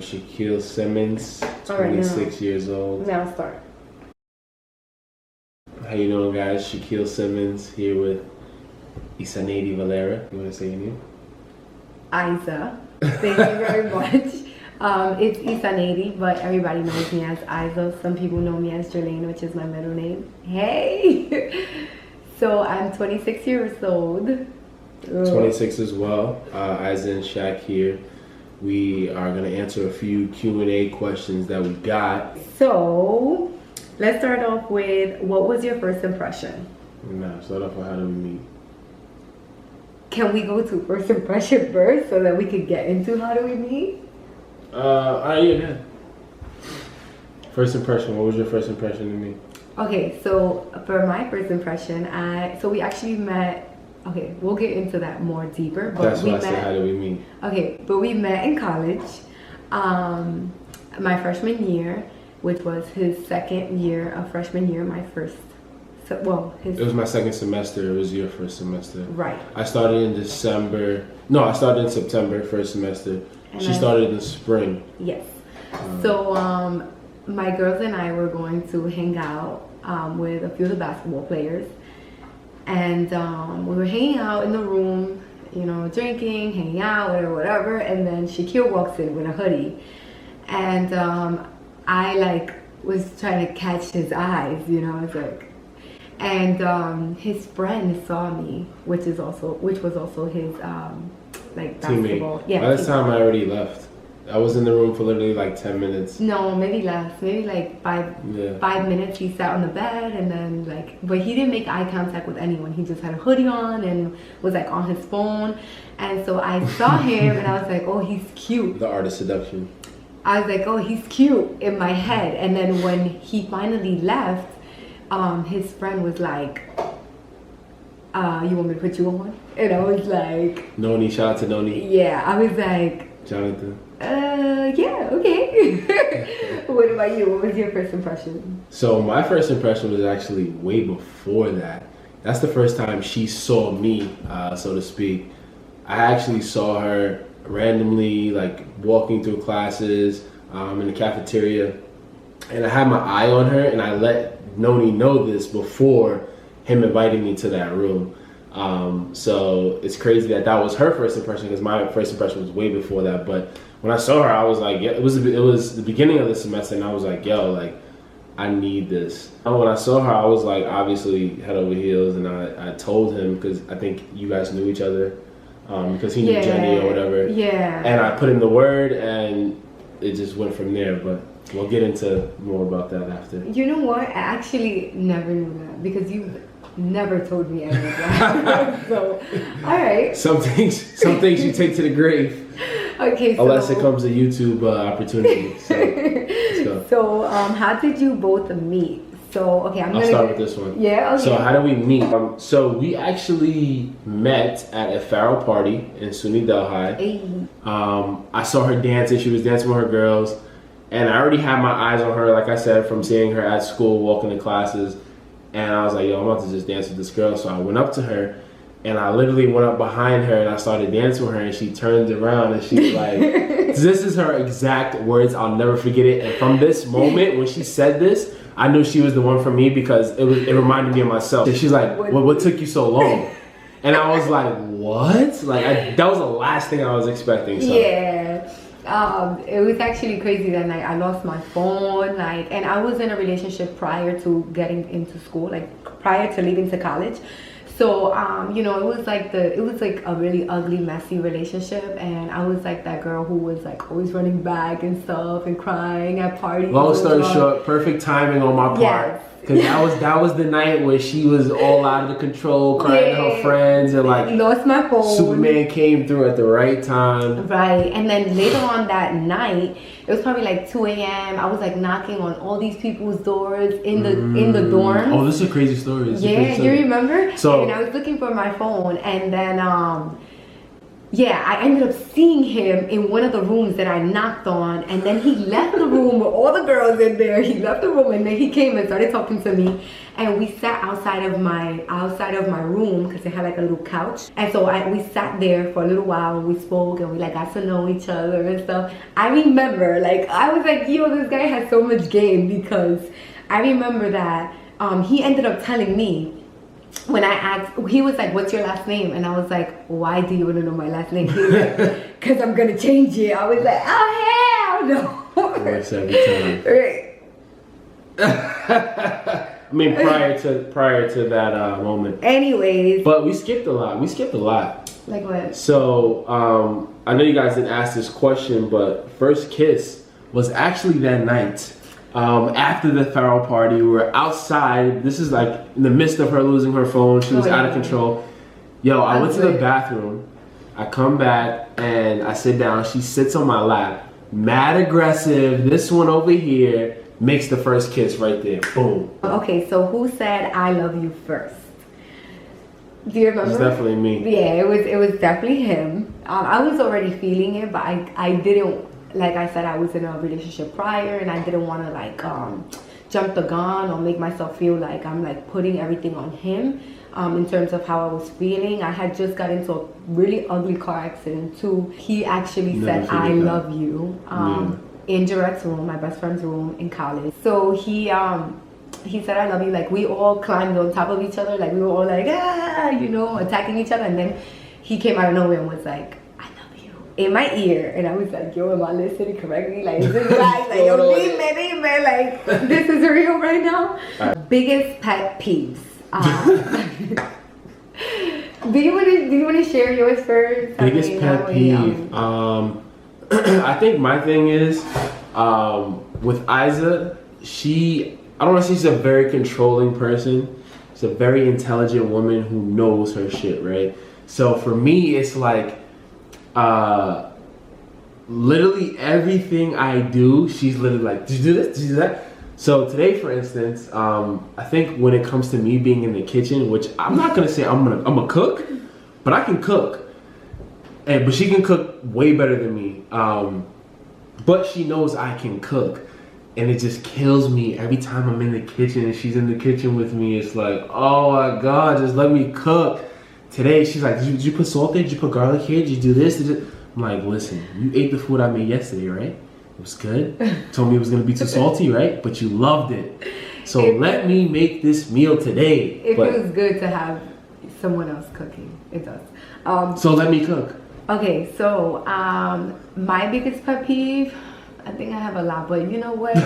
Shakeel Simmons, Alright, 26 years old. Now start. How you doing, guys? Shakeel Simmons here with Izaneiryd Valera. You want to say your name? Iza. Thank you very much. It's Izaneiryd, but everybody knows me as Iza. Some people know me as Jolene, which is my middle name. Hey! So I'm 26 years old. 26 as well. Iza Shak here. We are going to answer a few Q&A questions that we got. So, let's start off with, what was your first impression? Start off with how did we meet? Can we go to first impression first so that we could get into how do we meet? Alright, yeah, good. First impression, what was your first impression of me? Okay, so for my first impression, we actually met. Okay, we'll get into that more deeper. But that's why I said, how did we meet? Okay, but we met in college, my freshman year, which was his second year of freshman year, my first. It was my second semester. It was your first semester. Right. I started in December. No, I started in September, first semester. And she started in the spring. Yes. So my girls and I were going to hang out with a few of the basketball players. And we were hanging out in the room, you know, drinking, hanging out, whatever. And then Shakeel walks in with a hoodie. And I was trying to catch his eyes, you know, I was like, and his friend saw me, which was also his basketball. Teammate. Yeah. By this time I already left. I was in the room for literally like 10 minutes. No, maybe less. Maybe like 5 minutes. He sat on the bed and then but he didn't make eye contact with anyone. He just had a hoodie on and was like on his phone. And so I saw him and I was like, oh, he's cute. The art of seduction. I was like, oh, he's cute in my head. And then when he finally left, his friend was like, you want me to put you on? And I was like, Noni, shout out to Noni. Yeah, I was like, Jonathan. Yeah, okay. What about you? What was your first impression? So my first impression was actually way before that. That's the first time she saw me, so to speak. I actually saw her randomly, walking through classes in the cafeteria, and I had my eye on her, and I let Noni know this before him inviting me to that room. So it's crazy that was her first impression, because my first impression was way before that. But when I saw her, I was like, yeah, it was the beginning of the semester, and I was like, yo, I need this. And when I saw her, I was like, obviously head over heels, and I told him, because I think you guys knew each other, because he knew Jenny or whatever. Yeah. And I put in the word, and it just went from there. But we'll get into more about that after. You know what? I actually never knew that, because you never told me any of that. So, all right. Some things you take to the grave. Okay. Unless it comes to YouTube opportunity. So let's go. So how did you both meet? So I'll start with this one. Yeah. Okay. So how did we meet? So we actually met at a Farrell party in SUNY Delhi. Hey. I saw her dancing. She was dancing with her girls, and I already had my eyes on her, like I said, from seeing her at school, walking to classes. And I was like, yo, I'm about to just dance with this girl. So I went up to her, and I literally went up behind her, and I started dancing with her, and she turned around, and she was like, this is her exact words. I'll never forget it. And from this moment, when she said this, I knew she was the one for me, because it reminded me of myself. And she's like, what took you so long? And I was like, what? That was the last thing I was expecting. So. Yeah. It was actually crazy that night. I lost my phone, and I was in a relationship prior to getting into school, prior to leaving to college. So, it was like a really ugly, messy relationship, and I was like that girl who was always running back and stuff and crying at parties. Long story short, perfect timing on my part. Yes. Because that was the night where she was all out of control, crying to her friends, and lost my phone. Superman came through at the right time. Right, and then later on that night, it was probably 2 a.m. I was knocking on all these people's doors in the dorm. Oh, this is a crazy story. Yeah, you remember? So, and I was looking for my phone, and then Yeah, I ended up seeing him in one of the rooms that I knocked on, and then he left the room with all the girls in there. He left the room, and then he came and started talking to me, and we sat outside of my room because it had like a little couch, and so we sat there for a little while and we spoke and we like got to know each other and stuff. I remember, like, I was like, yo, this guy has so much game, because I remember that he ended up telling me. When I asked, he was like, what's your last name? And I was like, why do you want to know my last name? He was like, because I'm going to change it. I was like, oh, hell no. It works every time. Right. I mean, prior to that moment. Anyways. But we skipped a lot. Like what? So, I know you guys didn't ask this question, but first kiss was actually that night. After the Farrell party, we were outside. This is like in the midst of her losing her phone. She was out of control. Yo, I went to the bathroom. I come back and I sit down. She sits on my lap. Mad aggressive. This one over here makes the first kiss right there. Boom. Okay, so who said I love you first? Do you remember? It's definitely me. Yeah, it was definitely him. I was already feeling it, but I didn't. Like I said, I was in a relationship prior, and I didn't want to like jump the gun or make myself feel like I'm like putting everything on him in terms of how I was feeling. I had just got into a really ugly car accident too. He actually said I love you in Jaret's room, my best friend's room in college. So he said I love you. Like we all climbed on top of each other, like we were all like attacking each other, and then he came out of nowhere and was like, in my ear, and I was like, yo, am I listening correctly? Like, is this right? Like, yo, dime, like, this is real right now? Biggest pet peeves. Do you want to share yours first? Biggest pet peeve. I think my thing is with Iza. I don't want to say she's a very controlling person. She's a very intelligent woman who knows her shit, right? So for me, it's like. Literally everything I do, she's literally like, did you do this? Did you do that? So today, for instance, I think when it comes to me being in the kitchen, which I'm not gonna say I'm a cook, but I can cook, but she can cook way better than me. But she knows I can cook, and it just kills me every time I'm in the kitchen and she's in the kitchen with me. It's like, oh my God, just let me cook. Today, she's like, did you put salt there? Did you put garlic here? Did you do this? I'm like, listen, you ate the food I made yesterday, right? It was good. Told me it was going to be too salty, right? But you loved it. So let me make this meal today. It feels good to have someone else cooking. It does. So let me cook. Okay, so my biggest pet peeve, I think I have a lot, but you know what?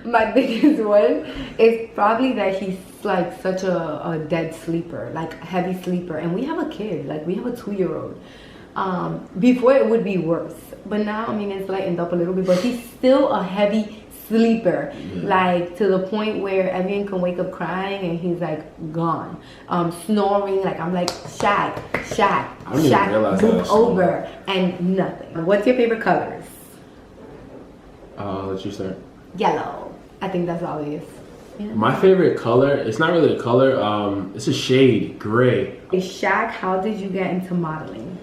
My biggest one is probably that he's like such a dead sleeper, like heavy sleeper, and we have a kid, like we have a 2-year-old. Before it would be worse, but now I mean it's lightened up a little bit, but he's still a heavy sleeper, like to the point where everyone can wake up crying and he's like gone, snoring, like I'm like Shaq, move over, and nothing. What's your favorite colors? Let you start. Yellow. I think that's obvious. Yeah. My favorite color, it's not really a color, it's a shade, gray. Shaq, how did you get into modeling?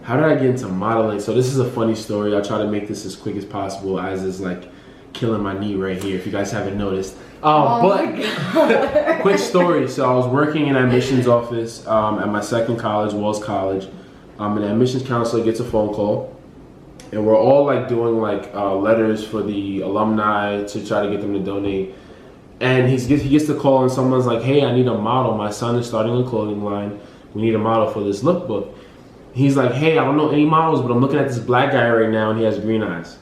How did I get into modeling? So this is a funny story. I'll try to make this as quick as possible, as is like killing my knee right here, if you guys haven't noticed. But quick story. So I was working in admissions office at my second college, Wells College. And the admissions counselor gets a phone call. And we're all like doing like letters for the alumni to try to get them to donate. And he gets the call and someone's like, hey, I need a model. My son is starting a clothing line. We need a model for this lookbook. He's like, hey, I don't know any models, but I'm looking at this black guy right now and he has green eyes.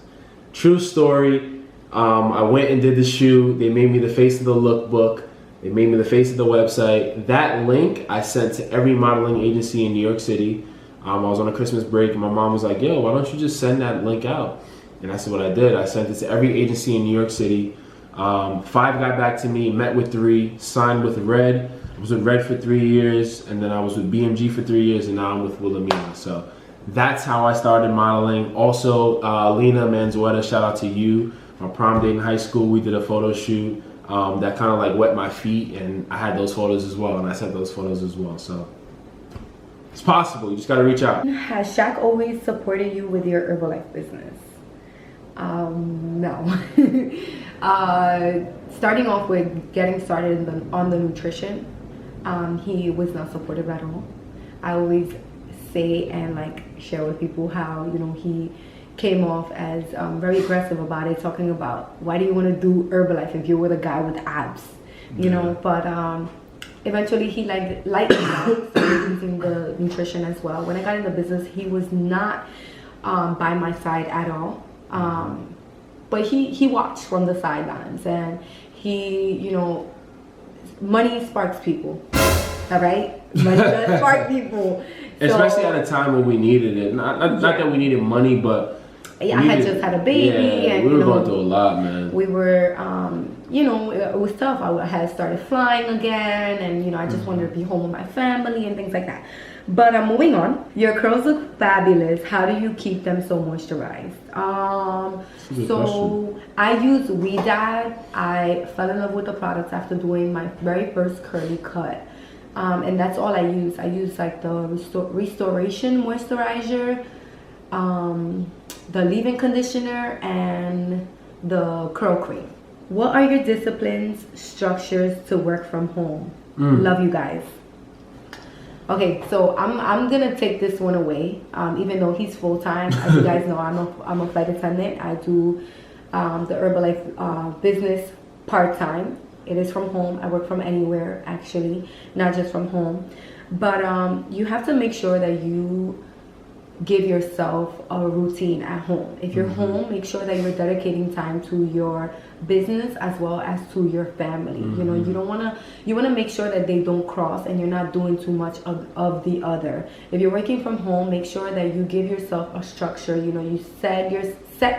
True story. I went and did the shoot. They made me the face of the lookbook. They made me the face of the website. That link I sent to every modeling agency in New York City. I was on a Christmas break and my mom was like, yo, why don't you just send that link out? And that's what I did. I sent it to every agency in New York City. 5 got back to me, met with 3, signed with Red. I was with Red for 3 years, and then I was with BMG for 3 years, and now I'm with Wilhelmina. So that's how I started modeling. Also, Lena Manzueta, shout out to you. My prom date in high school, we did a photo shoot that kind of like wet my feet, and I had those photos as well, and I sent those photos as well. So It's possible. You just got to reach out. Has Shaq always supported you with your Herbalife business? No. Starting off with getting started on the nutrition, he was not supportive at all. I always say and like share with people how, you know, he came off as very aggressive about it, talking about why do you want to do Herbalife if you're with a guy with abs, you know. But eventually he lightened up, started using the nutrition as well. When I got in the business, he was not by my side at all, but he watched from the sidelines, and he, you know, money sparks people, all right? Money does spark people. Especially at a time when we needed it. Not that we needed money, but yeah, I had just had a baby, and we were going through a lot, man. We were, you know, it was tough. I had started flying again, and you know, I just wanted to be home with my family and things like that. But moving on, your curls look fabulous. How do you keep them so moisturized? So I use We Dad. I fell in love with the products after doing my very first curly cut. And that's all I use. I use like the restoration moisturizer, the leave-in conditioner, and the curl cream. What are your disciplines, structures to work from home? Love you guys. Okay, so I'm gonna take this one away. Even though he's full-time, as you guys know, I'm a flight attendant. I do the Herbalife business part-time. It is from home. I work from anywhere, actually, not just from home. But you have to make sure that you give yourself a routine at home. If you're home, make sure that you're dedicating time to your business as well as to your family. You know, you want to make sure that they don't cross and you're not doing too much of the other. If you're working from home, make sure that you give yourself a structure. You know, you set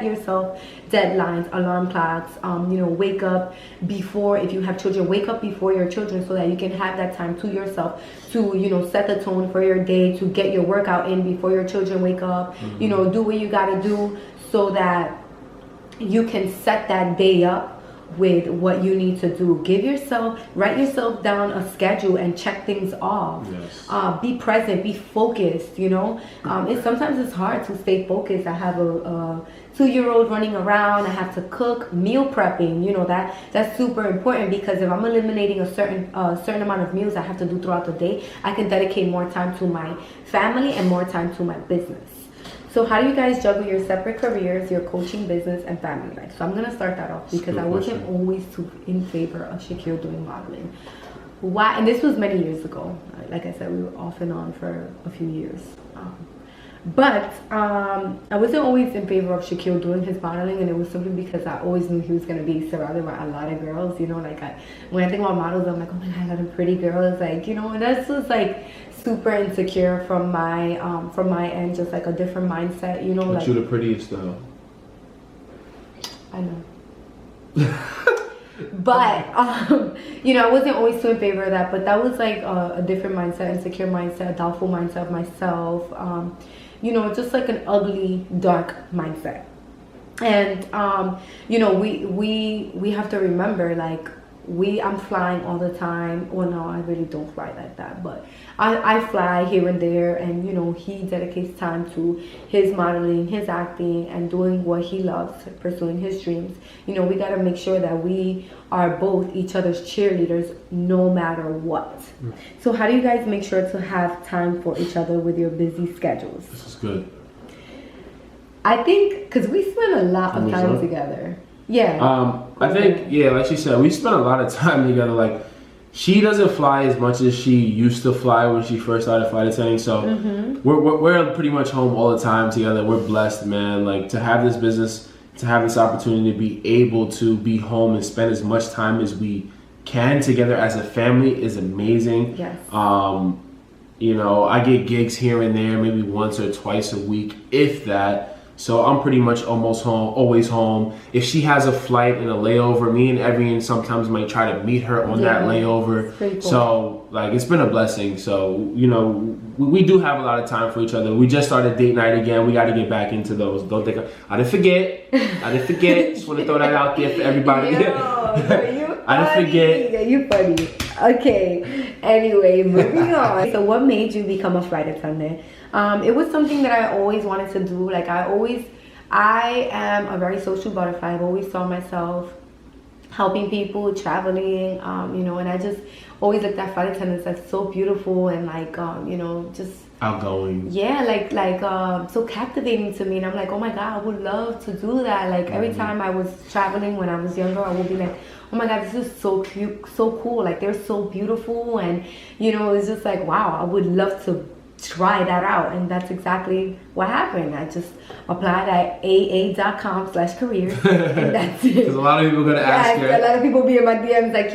yourself deadlines, alarm clocks, you know, wake up before, if you have children, wake up before your children so that you can have that time to yourself to, you know, set the tone for your day, to get your workout in before your children wake up. You know, do what you got to do so that you can set that day up with what you need to do. Write yourself down a schedule and check things off. Yes. Be present, be focused, you know. Sometimes it's hard to stay focused. I have a 2-year-old running around. I have to cook, meal prepping, you know, that's super important, because if I'm eliminating a certain amount of meals I have to do throughout the day, I can dedicate more time to my family and more time to my business. So how do you guys juggle your separate careers, your coaching business, and family life? So I'm going to start that off because I wasn't always in favor of Shakeel doing modeling. Why? And this was many years ago. Like I said, we were off and on for a few years. But I wasn't always in favor of Shakeel doing his modeling, and it was simply because I always knew he was going to be surrounded by a lot of girls. You know, like when I think about models, I'm like, oh my God, a lot of pretty girls. Like, you know, and that's just like super insecure from my end, just like a different mindset, you know. But like, you're the prettiest though. I know. But you know, I wasn't always too in favor of that, but that was like a different mindset, insecure mindset, a doubtful mindset of myself, you know, just like an ugly, dark mindset. And you know, we have to remember, like, I'm flying all the time. Well, no, I really don't fly like that, but I fly here and there, and you know, he dedicates time to his modeling, his acting, and doing what he loves, pursuing his dreams. You know, we got to make sure that we are both each other's cheerleaders no matter what. So how do you guys make sure to have time for each other with your busy schedules? This is good. I think because we spend a lot of time together. Yeah. I think, yeah, like she said, we spent a lot of time together. Like, she doesn't fly as much as she used to fly when she first started flight attending. So we're pretty much home all the time together. We're blessed, man. Like, to have this business, to have this opportunity to be able to be home and spend as much time as we can together as a family is amazing. Yes. You know, I get gigs here and there, maybe once or twice a week, if that. So I'm pretty much almost home, always home. If she has a flight and a layover, me and Evian sometimes might try to meet her on that layover. Cool. So, like, it's been a blessing. So, you know, we do have a lot of time for each other. We just started date night again. We got to get back into those. Don't think I didn't forget. Just want to throw that out there for everybody. Yo, I didn't forget. Yeah, you funny. Okay. Anyway, moving on. So what made you become a flight attendant? It was something that I always wanted to do. Like I am a very social butterfly. I've always saw myself helping people, traveling, and I just always looked at flight attendants as so beautiful and like, just outgoing. Yeah, like so captivating to me, and I'm like, oh my god, I would love to do that. Like every time I was traveling when I was younger, I would be like, oh my god, this is so cute, so cool. Like they're so beautiful, and it's just like, wow, I would love to try that out. And that's exactly what happened. I just applied at aa.com/careers and that's it. Because a lot of people are going to ask you. A lot of people be in my DMs like,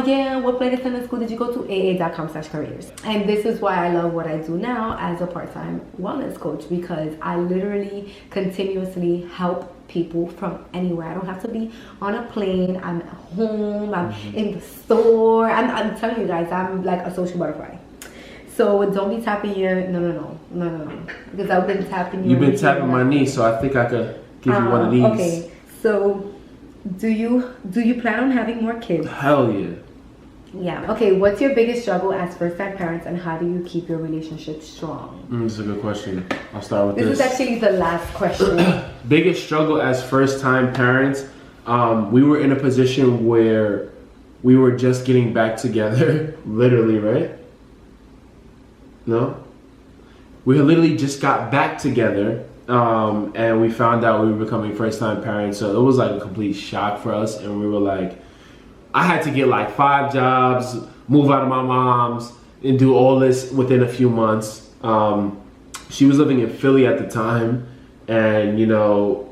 yeah, what flight attendant school did you go to? aa.com/careers. And this is why I love what I do now as a part-time wellness coach, because I literally continuously help people from anywhere. I don't have to be on a plane. I'm at home. I'm in the store. I'm telling you guys, I'm like a social butterfly. So don't be tapping your no, because I've been tapping you. You've been tapping my knee, so I think I could give you one of these. Okay, so do you plan on having more kids? Hell yeah. Yeah. Okay. What's your biggest struggle as first-time parents, and how do you keep your relationship strong? That's a good question. I'll start with this. This is actually the last question. Biggest struggle as first-time parents. We were in a position where we were just getting back together, literally, right? No? We literally just got back together, and we found out we were becoming first-time parents. So it was like a complete shock for us, and we were like, I had to get like 5 jobs, move out of my mom's, and do all this within a few months. She was living in Philly at the time, and it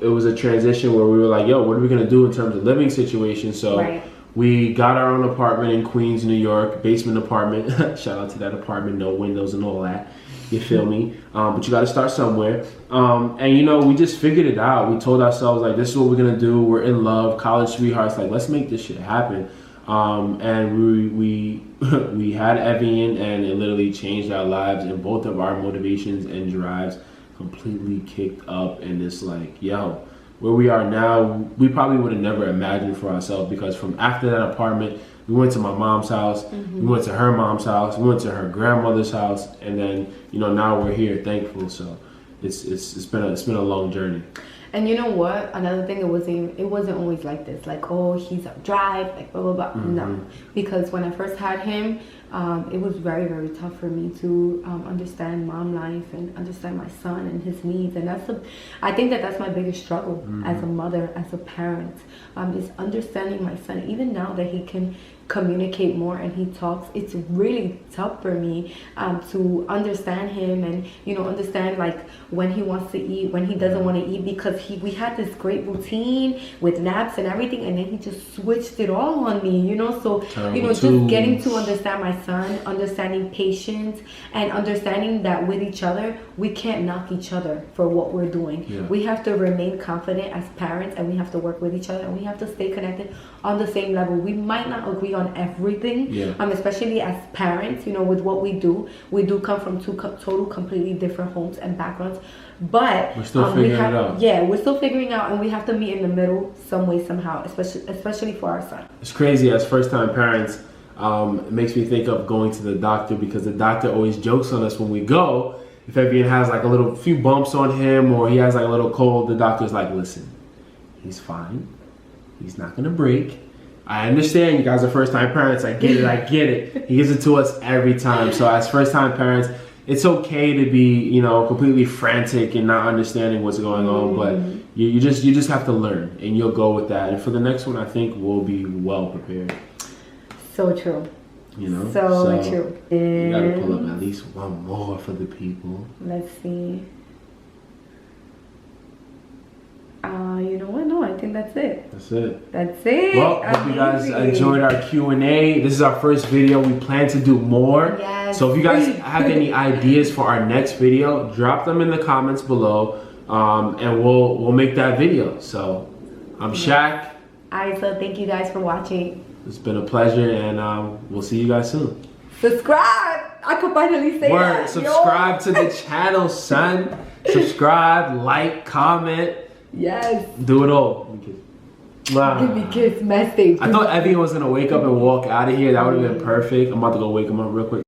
was a transition where we were like, yo, what are we gonna do in terms of living situation? So we got our own apartment in Queens, New York, basement apartment. Shout out to that apartment, no windows and all that. You feel me? But you got to start somewhere. And we just figured it out. We told ourselves like, this is what we're gonna do. We're in love, college sweethearts. Like, let's make this shit happen. And we had Evian, and it literally changed our lives. And both of our motivations and drives completely kicked up. And it's like, yo, where we are now, we probably would have never imagined for ourselves, because from after that apartment, we went to my mom's house, we went to her mom's house, we went to her grandmother's house, and then now we're here, thankful. So it's been a long journey. And you know what? Another thing, it wasn't always like this. Like, oh, he's a drive, like blah blah blah. No, because when I first had him, it was very, very tough for me to understand mom life and understand my son and his needs. And I think that's my biggest struggle as a mother, as a parent, is understanding my son. Even now that he can communicate more and he talks, it's really tough for me to understand him and understand like when he wants to eat, when he doesn't want to eat, because we had this great routine with naps and everything, and then he just switched it all on me, so just getting to understand my son, understanding patience, and understanding that with each other we can't knock each other for what we're doing. We have to remain confident as parents, and we have to work with each other, and we have to stay connected on the same level. We might not agree on everything, especially as parents. With what we do come from two total completely different homes and backgrounds, but we're still figuring it out. We're still figuring out, and we have to meet in the middle some way, somehow, especially for our son. It's crazy as first time parents. It makes me think of going to the doctor, because the doctor always jokes on us when we go. If Evian has like a few bumps on him, or he has like a little cold, the doctor's like, listen, he's fine, he's not gonna break. I understand you guys are first time parents. I get it. He gives it to us every time. So as first time parents, it's okay to be, completely frantic and not understanding what's going on, but you just have to learn, and you'll go with that. And for the next one, I think we'll be well prepared. So true. So true. You gotta pull up at least one more for the people. Let's see. You know what? No, I think that's it. That's it. Well, hope you guys enjoyed our Q&A. This is our first video. We plan to do more. Yes. So if you guys have any ideas for our next video, drop them in the comments below, and we'll make that video. So I'm Shaq. Iza, thank you guys for watching. It's been a pleasure, and we'll see you guys soon. Subscribe. I could finally say that. Subscribe to the channel, son. Subscribe, like, comment. Yes. Do it all. Wow. Give me kiss message. I thought everyone was gonna wake up and walk out of here. That would have been perfect. I'm about to go wake him up real quick.